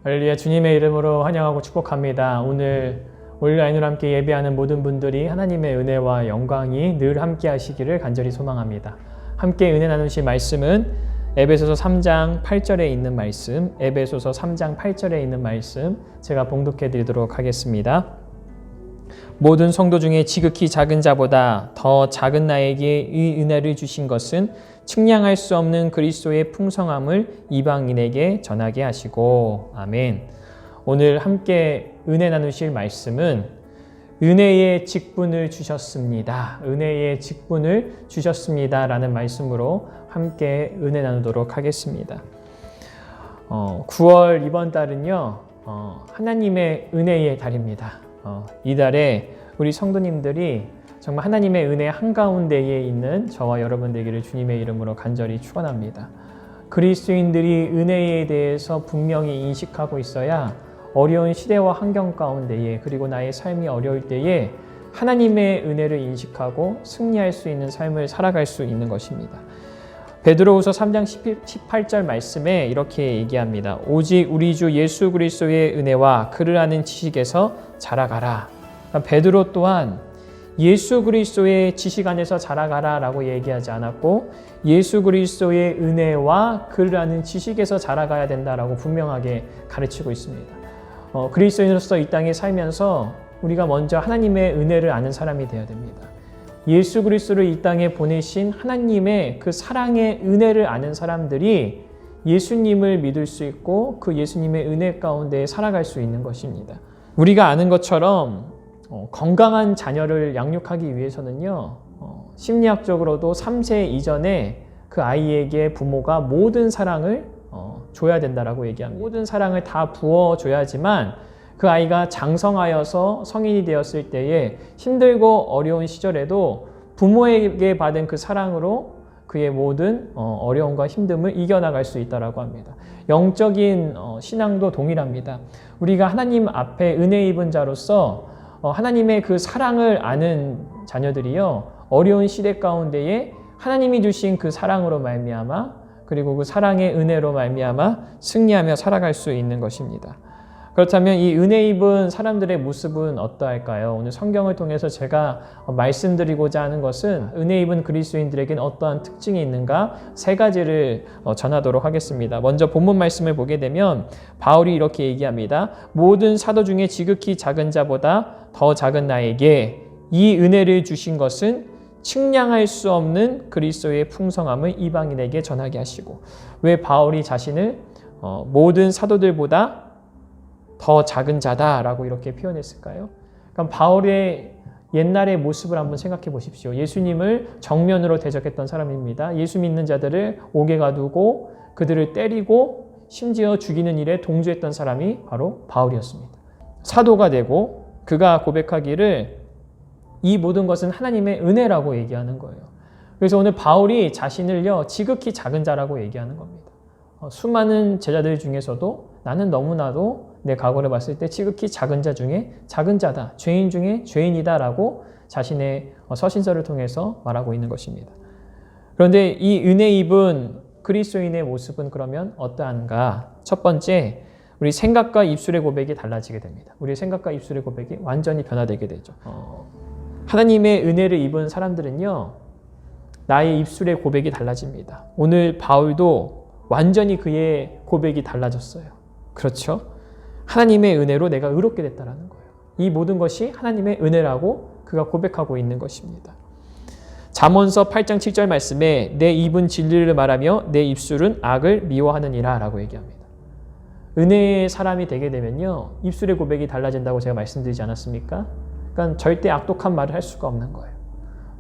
할렐루야, 주님의 이름으로 환영하고 축복합니다. 오늘 온라인으로 함께 예배하는 모든 분들이 하나님의 은혜와 영광이 늘 함께 하시기를 간절히 소망합니다. 함께 은혜 나누실 말씀은 에베소서 3장 8절에 있는 말씀, 에베소서 3장 8절에 있는 말씀 제가 봉독해 드리도록 하겠습니다. 모든 성도 중에 지극히 작은 자보다 더 작은 나에게 이 은혜를 주신 것은 측량할 수 없는 그리스도의 풍성함을 이방인에게 전하게 하시고. 아멘. 오늘 함께 은혜 나누실 말씀은 은혜의 직분을 주셨습니다. 은혜의 직분을 주셨습니다. 라는 말씀으로 함께 은혜 나누도록 하겠습니다. 9월 이번 달은요, 하나님의 은혜의 달입니다. 이 달에 우리 성도님들이 정말 하나님의 은혜 한가운데에 있는 저와 여러분 되기를 주님의 이름으로 간절히 축원합니다. 그리스도인들이 은혜에 대해서 분명히 인식하고 있어야 어려운 시대와 환경 가운데에, 그리고 나의 삶이 어려울 때에 하나님의 은혜를 인식하고 승리할 수 있는 삶을 살아갈 수 있는 것입니다. 베드로후서 3장 18절 말씀에 이렇게 얘기합니다. 오직 우리 주 예수 그리스도의 은혜와 그를 아는 지식에서 자라가라. 그러니까 베드로 또한 예수 그리스도의 지식 안에서 자라가라 라고 얘기하지 않았고, 예수 그리스도의 은혜와 그를 아는 지식에서 자라가야 된다라고 분명하게 가르치고 있습니다. 그리스도인으로서 이 땅에 살면서 우리가 먼저 하나님의 은혜를 아는 사람이 되어야 됩니다. 예수 그리스도를 이 땅에 보내신 하나님의 그 사랑의 은혜를 아는 사람들이 예수님을 믿을 수 있고 그 예수님의 은혜 가운데 살아갈 수 있는 것입니다. 우리가 아는 것처럼 건강한 자녀를 양육하기 위해서는요, 심리학적으로도 3세 이전에 그 아이에게 부모가 모든 사랑을 줘야 된다라고 얘기합니다. 모든 사랑을 다 부어줘야지만 그 아이가 장성하여서 성인이 되었을 때에 힘들고 어려운 시절에도 부모에게 받은 그 사랑으로 그의 모든 어려움과 힘듦을 이겨나갈 수 있다고 합니다. 영적인 신앙도 동일합니다. 우리가 하나님 앞에 은혜 입은 자로서 하나님의 그 사랑을 아는 자녀들이요, 어려운 시대 가운데에 하나님이 주신 그 사랑으로 말미암아, 그리고 그 사랑의 은혜로 말미암아 승리하며 살아갈 수 있는 것입니다. 그렇다면 이 은혜 입은 사람들의 모습은 어떠할까요? 오늘 성경을 통해서 제가 말씀드리고자 하는 것은 은혜 입은 그리스도인들에게는 어떠한 특징이 있는가 세 가지를 전하도록 하겠습니다. 먼저 본문 말씀을 보게 되면 바울이 이렇게 얘기합니다. 모든 사도 중에 지극히 작은 자보다 더 작은 나에게 이 은혜를 주신 것은 측량할 수 없는 그리스도의 풍성함을 이방인에게 전하게 하시고. 왜 바울이 자신을 모든 사도들보다 더 작은 자다라고 이렇게 표현했을까요? 그럼 바울의 옛날의 모습을 한번 생각해 보십시오. 예수님을 정면으로 대적했던 사람입니다. 예수 믿는 자들을 옥에 가두고 그들을 때리고 심지어 죽이는 일에 동조했던 사람이 바로 바울이었습니다. 사도가 되고 그가 고백하기를 이 모든 것은 하나님의 은혜라고 얘기하는 거예요. 그래서 오늘 바울이 자신을요, 지극히 작은 자라고 얘기하는 겁니다. 수많은 제자들 중에서도 나는 너무나도 내 과거를 봤을 때 지극히 작은 자 중에 작은 자다, 죄인 중에 죄인이다 라고 자신의 서신서를 통해서 말하고 있는 것입니다. 그런데 이 은혜 입은 그리스도인의 모습은 그러면 어떠한가? 첫 번째, 우리 생각과 입술의 고백이 달라지게 됩니다. 우리의 생각과 입술의 고백이 완전히 변화되게 되죠. 하나님의 은혜를 입은 사람들은요, 나의 입술의 고백이 달라집니다. 오늘 바울도 완전히 그의 고백이 달라졌어요. 그렇죠? 하나님의 은혜로 내가 의롭게 됐다라는 거예요. 이 모든 것이 하나님의 은혜라고 그가 고백하고 있는 것입니다. 잠언서 8장 7절 말씀에 내 입은 진리를 말하며 내 입술은 악을 미워하느니라 라고 얘기합니다. 은혜의 사람이 되게 되면요, 입술의 고백이 달라진다고 제가 말씀드리지 않았습니까? 그러니까 절대 악독한 말을 할 수가 없는 거예요.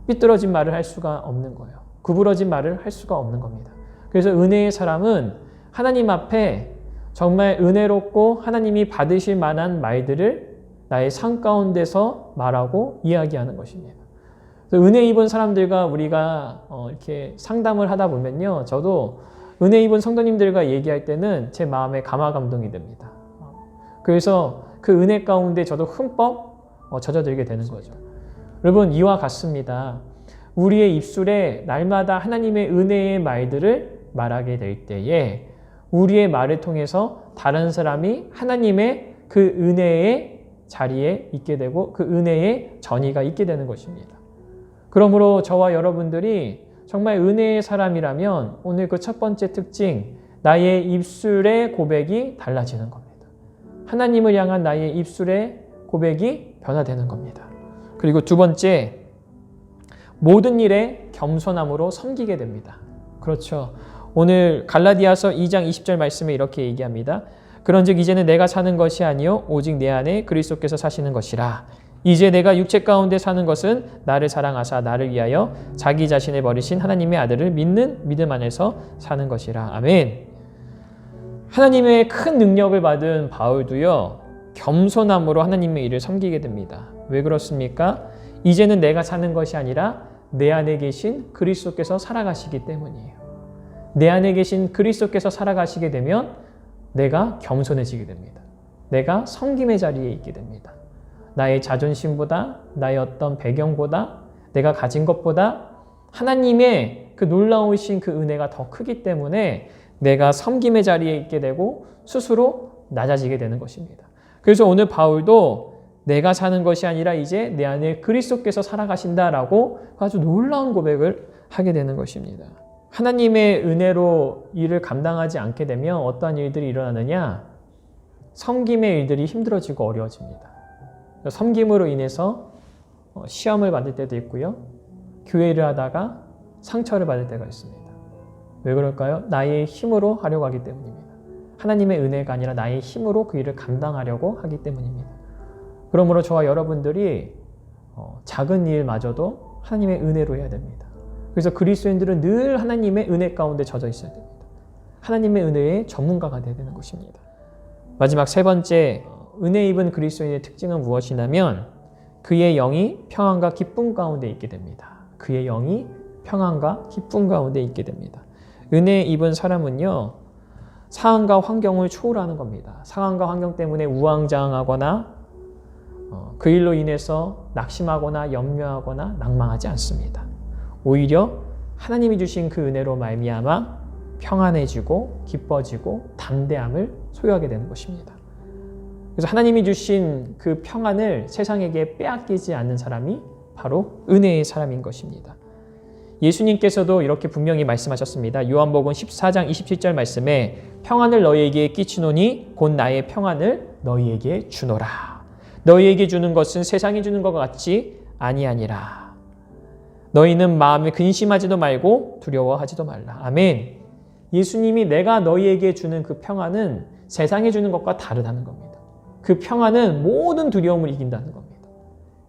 삐뚤어진 말을 할 수가 없는 거예요. 구부러진 말을 할 수가 없는 겁니다. 그래서 은혜의 사람은 하나님 앞에 정말 은혜롭고 하나님이 받으실 만한 말들을 나의 삶 가운데서 말하고 이야기하는 것입니다. 그래서 은혜 입은 사람들과 우리가 이렇게 상담을 하다 보면요, 저도 은혜 입은 성도님들과 얘기할 때는 제 마음에 감화감동이 됩니다. 그래서 그 은혜 가운데 저도 흠뻑 젖어들게 되는 거죠. 여러분, 이와 같습니다. 우리의 입술에 날마다 하나님의 은혜의 말들을 말하게 될 때에 우리의 말을 통해서 다른 사람이 하나님의 그 은혜의 자리에 있게 되고 그 은혜의 전이가 있게 되는 것입니다. 그러므로 저와 여러분들이 정말 은혜의 사람이라면 오늘 그 첫 번째 특징, 나의 입술의 고백이 달라지는 겁니다. 하나님을 향한 나의 입술의 고백이 변화되는 겁니다. 그리고 두 번째, 모든 일에 겸손함으로 섬기게 됩니다. 그렇죠. 오늘 갈라디아서 2장 20절 말씀에 이렇게 얘기합니다. 그런즉 이제는 내가 사는 것이 아니요 오직 내 안에 그리스도께서 사시는 것이라. 이제 내가 육체 가운데 사는 것은 나를 사랑하사 나를 위하여 자기 자신을 버리신 하나님의 아들을 믿는 믿음 안에서 사는 것이라. 아멘. 하나님의 큰 능력을 받은 바울도요, 겸손함으로 하나님의 일을 섬기게 됩니다. 왜 그렇습니까? 이제는 내가 사는 것이 아니라 내 안에 계신 그리스도께서 살아가시기 때문이에요. 내 안에 계신 그리스도께서 살아가시게 되면 내가 겸손해지게 됩니다. 내가 섬김의 자리에 있게 됩니다. 나의 자존심보다, 나의 어떤 배경보다, 내가 가진 것보다 하나님의 그 놀라우신 그 은혜가 더 크기 때문에 내가 섬김의 자리에 있게 되고 스스로 낮아지게 되는 것입니다. 그래서 오늘 바울도 내가 사는 것이 아니라 이제 내 안에 그리스도께서 살아가신다라고 아주 놀라운 고백을 하게 되는 것입니다. 하나님의 은혜로 일을 감당하지 않게 되면 어떠한 일들이 일어나느냐? 섬김의 일들이 힘들어지고 어려워집니다. 섬김으로 인해서 시험을 받을 때도 있고요. 교회 일을 하다가 상처를 받을 때가 있습니다. 왜 그럴까요? 나의 힘으로 하려고 하기 때문입니다. 하나님의 은혜가 아니라 나의 힘으로 그 일을 감당하려고 하기 때문입니다. 그러므로 저와 여러분들이 작은 일마저도 하나님의 은혜로 해야 됩니다. 그래서 그리스도인들은 늘 하나님의 은혜 가운데 젖어 있어야 됩니다. 하나님의 은혜의 전문가가 되어야 되는 것입니다. 마지막 세 번째, 은혜 입은 그리스도인의 특징은 무엇이냐면 그의 영이 평안과 기쁨 가운데 있게 됩니다. 그의 영이 평안과 기쁨 가운데 있게 됩니다. 은혜 입은 사람은요, 상황과 환경을 초월하는 겁니다. 상황과 환경 때문에 우왕좌왕하거나 그 일로 인해서 낙심하거나 염려하거나 낭망하지 않습니다. 오히려 하나님이 주신 그 은혜로 말미암아 평안해지고 기뻐지고 담대함을 소유하게 되는 것입니다. 그래서 하나님이 주신 그 평안을 세상에게 빼앗기지 않는 사람이 바로 은혜의 사람인 것입니다. 예수님께서도 이렇게 분명히 말씀하셨습니다. 요한복음 14장 27절 말씀에 평안을 너희에게 끼치노니 곧 나의 평안을 너희에게 주노라. 너희에게 주는 것은 세상이 주는 것 같지 아니하니라. 너희는 마음에 근심하지도 말고 두려워하지도 말라. 아멘. 예수님이 내가 너희에게 주는 그 평안은 세상에 주는 것과 다르다는 겁니다. 그 평안은 모든 두려움을 이긴다는 겁니다.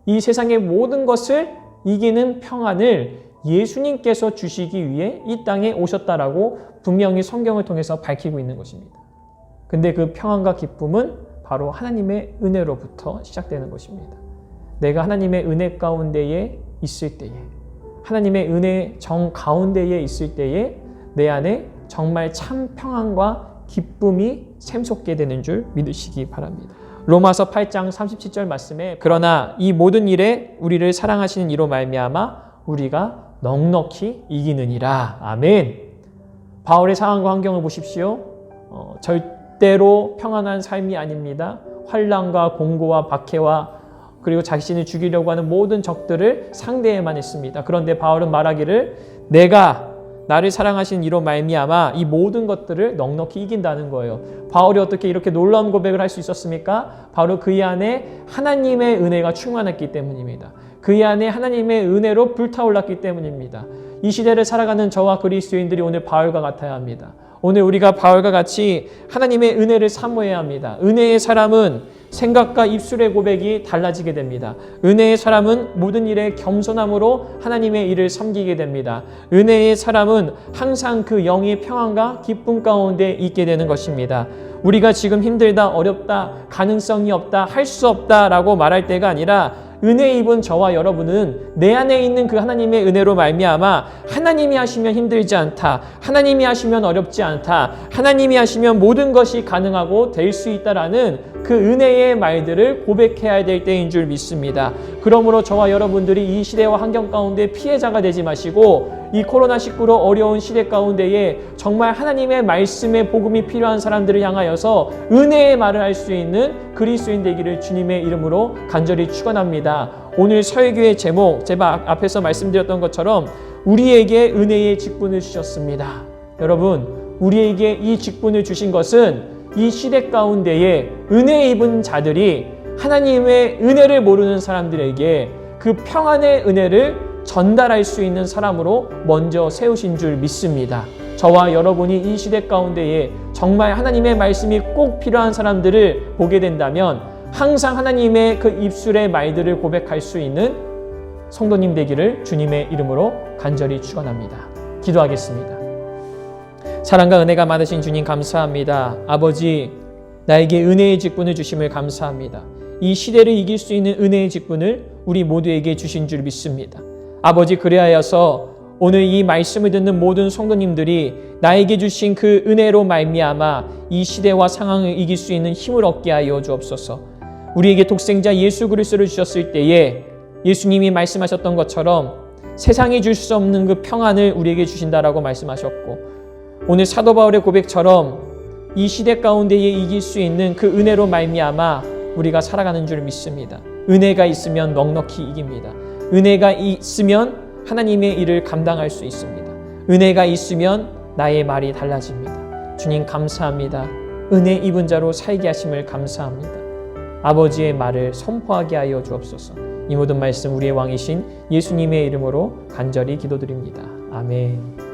이 세상의 모든 것을 이기는 평안을 예수님께서 주시기 위해 이 땅에 오셨다라고 분명히 성경을 통해서 밝히고 있는 것입니다. 근데 그 평안과 기쁨은 바로 하나님의 은혜로부터 시작되는 것입니다. 내가 하나님의 은혜 가운데에 있을 때에, 하나님의 은혜 정 가운데에 있을 때에 내 안에 정말 참 평안과 기쁨이 샘솟게 되는 줄 믿으시기 바랍니다. 로마서 8장 37절 말씀에 그러나 이 모든 일에 우리를 사랑하시는 이로 말미암아 우리가 넉넉히 이기느니라. 아멘. 바울의 상황과 환경을 보십시오. 절대로 평안한 삶이 아닙니다. 환난과 공고와 박해와 그리고 자신을 죽이려고 하는 모든 적들을 상대해만 했습니다. 그런데 바울은 말하기를 내가 나를 사랑하신 이로 말미암아 이 모든 것들을 넉넉히 이긴다는 거예요. 바울이 어떻게 이렇게 놀라운 고백을 할 수 있었습니까? 바로 그의 안에 하나님의 은혜가 충만했기 때문입니다. 그의 안에 하나님의 은혜로 불타올랐기 때문입니다. 이 시대를 살아가는 저와 그리스도인들이 오늘 바울과 같아야 합니다. 오늘 우리가 바울과 같이 하나님의 은혜를 사모해야 합니다. 은혜의 사람은 생각과 입술의 고백이 달라지게 됩니다. 은혜의 사람은 모든 일에 겸손함으로 하나님의 일을 섬기게 됩니다. 은혜의 사람은 항상 그 영의 평안과 기쁨 가운데 있게 되는 것입니다. 우리가 지금 힘들다, 어렵다, 가능성이 없다, 할 수 없다라고 말할 때가 아니라 은혜 입은 저와 여러분은 내 안에 있는 그 하나님의 은혜로 말미암아 하나님이 하시면 힘들지 않다, 하나님이 하시면 어렵지 않다, 하나님이 하시면 모든 것이 가능하고 될 수 있다라는 그 은혜의 말들을 고백해야 될 때인 줄 믿습니다. 그러므로 저와 여러분들이 이 시대와 환경 가운데 피해자가 되지 마시고 이 코로나19로 어려운 시대 가운데에 정말 하나님의 말씀의 복음이 필요한 사람들을 향하여서 은혜의 말을 할 수 있는 그리스도인 되기를 주님의 이름으로 간절히 축원합니다. 오늘 서해교회 제목 제가 앞에서 말씀드렸던 것처럼 우리에게 은혜의 직분을 주셨습니다. 여러분, 우리에게 이 직분을 주신 것은 이 시대 가운데에 은혜 입은 자들이 하나님의 은혜를 모르는 사람들에게 그 평안의 은혜를 전달할 수 있는 사람으로 먼저 세우신 줄 믿습니다. 저와 여러분이 이 시대 가운데에 정말 하나님의 말씀이 꼭 필요한 사람들을 보게 된다면 항상 하나님의 그 입술의 말들을 고백할 수 있는 성도님 되기를 주님의 이름으로 간절히 축원합니다. 기도하겠습니다. 사랑과 은혜가 많으신 주님 감사합니다. 아버지, 나에게 은혜의 직분을 주심을 감사합니다. 이 시대를 이길 수 있는 은혜의 직분을 우리 모두에게 주신 줄 믿습니다. 아버지, 그리하여서 오늘 이 말씀을 듣는 모든 성도님들이 나에게 주신 그 은혜로 말미암아 이 시대와 상황을 이길 수 있는 힘을 얻게 하여 주옵소서. 우리에게 독생자 예수 그리스도를 주셨을 때에 예수님이 말씀하셨던 것처럼 세상이 줄 수 없는 그 평안을 우리에게 주신다라고 말씀하셨고, 오늘 사도 바울의 고백처럼 이 시대 가운데에 이길 수 있는 그 은혜로 말미암아 우리가 살아가는 줄 믿습니다. 은혜가 있으면 넉넉히 이깁니다. 은혜가 있으면 하나님의 일을 감당할 수 있습니다. 은혜가 있으면 나의 말이 달라집니다. 주님 감사합니다. 은혜 입은 자로 살게 하심을 감사합니다. 아버지의 말을 선포하게 하여 주옵소서. 이 모든 말씀 우리의 왕이신 예수님의 이름으로 간절히 기도드립니다. 아멘.